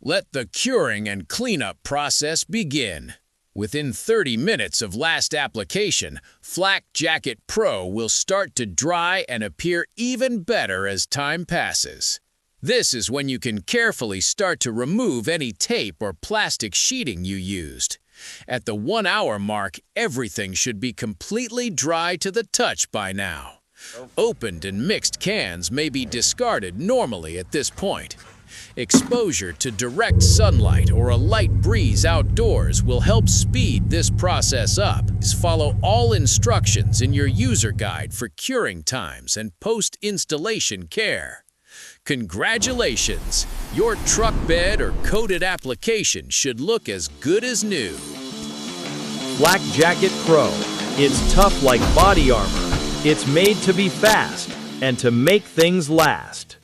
Let the curing and cleanup process begin. Within 30 minutes of last application, Flak Jacket PRO will start to dry and appear even better as time passes. This is when you can carefully start to remove any tape or plastic sheeting you used. At the 1 hour mark, everything should be completely dry to the touch by now. Opened and mixed cans may be discarded normally at this point. Exposure to direct sunlight or a light breeze outdoors will help speed this process up. Follow all instructions in your user guide for curing times and post-installation care. Congratulations! Your truck bed or coated application should look as good as new. Flak Jacket PRO. It's tough like body armor. It's made to be fast and to make things last.